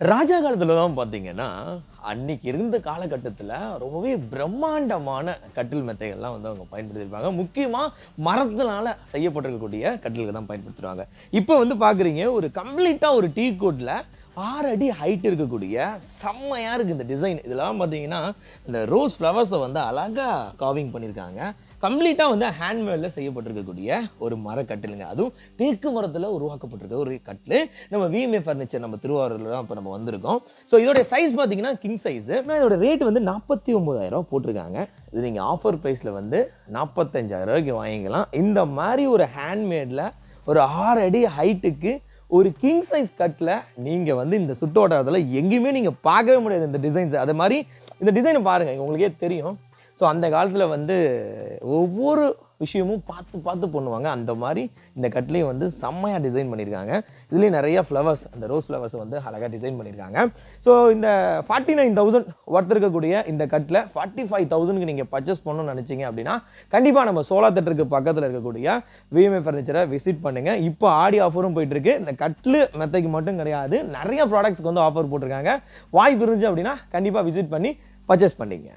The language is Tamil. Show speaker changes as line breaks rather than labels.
ராஜா காலத்துல தான் பார்த்தீங்கன்னா, அன்னைக்கு இருந்த காலகட்டத்தில ரொம்பவே பிரம்மாண்டமான கட்டில் மெத்தைகள்லாம் வந்து அவங்க பயன்படுத்தியிருப்பாங்க. முக்கியமா மரத்தினால செய்யப்பட்டிருக்கக்கூடிய கட்டில்கள் தான் பயன்படுத்துவாங்க. இப்ப வந்து பார்க்குறீங்க, ஒரு கம்ப்ளீட்டா ஒரு டீ குட்ல 6 அடி ஹைட் இருக்கக்கூடிய செம்மையா இருக்கு இந்த டிசைன். இதெல்லாம் பார்த்தீங்கன்னா, இந்த ரோஸ் ஃப்ளவர்ஸ வந்து அழகா கார்விங் பண்ணியிருக்காங்க. கம்ப்ளீட்டா வந்து ஹேண்ட்மேட்ல செய்யப்பட்டிருக்கக்கூடிய ஒரு மரக்கட்டிலுங்க. அதுவும் தேக்கு மரத்துல உருவாக்கப்பட்டிருக்க ஒரு கட்டிலு. நம்ம விஎம்ஏ ஃபர்னிச்சர் நம்ம திருவாரூர்ல தான் இப்ப நம்ம வந்திருக்கோம். ஸோ இதோட சைஸ் பார்த்தீங்கன்னா கிங் சைஸ். இதோட ரேட் வந்து 49,000 போட்டிருக்காங்க. இது நீங்க ஆஃபர் பிரைஸ்ல வந்து 45,000 வாங்கிக்கலாம். இந்த மாதிரி ஒரு ஹேண்ட்மேட்ல ஒரு 6 அடி ஹைட்டுக்கு ஒரு கிங் சைஸ் கட்ல நீங்க வந்து இந்த சுற்றுவட்டாரத்துல எங்கேயுமே நீங்க பார்க்கவே முடியாது இந்த டிசைன்ஸ். அது மாதிரி இந்த டிசைனை பாருங்க, உங்களுக்கே தெரியும். ஸோ அந்த காலத்தில் வந்து ஒவ்வொரு விஷயமும் பார்த்து பார்த்து பண்ணுவாங்க. அந்த மாதிரி இந்த கட்லையும் வந்து செம்மையாக டிசைன் பண்ணியிருக்காங்க. இதுலேயும் நிறைய ஃப்ளவர்ஸ், அந்த ரோஸ் ஃப்ளவர்ஸ் வந்து அழகாக டிசைன் பண்ணியிருக்காங்க. ஸோ இந்த 49,000 ஒர்த் இருக்கக்கூடிய இந்த கட்டில் 45,000க்கு நீங்கள் பர்ச்சேஸ் பண்ணணும்னு நினச்சிங்க அப்படின்னா, கண்டிப்பாக நம்ம சோலா தேட்டருக்கு பக்கத்தில் இருக்கக்கூடிய விஎம்ஏ ஃபர்னிச்சரை விசிட் பண்ணுங்கள். இப்போ ஆடி ஆஃபரும் போயிட்டு இருக்கு. இந்த கட்லு மெத்தைக்கு மட்டும் கிடையாது, நிறைய ப்ராடக்ட்ஸ்க்கு வந்து ஆஃபர் போட்டிருக்காங்க. வாய்ப்பு இருந்துச்சு அப்படின்னா கண்டிப்பாக விசிட் பண்ணி பர்ச்சேஸ் பண்ணிங்க.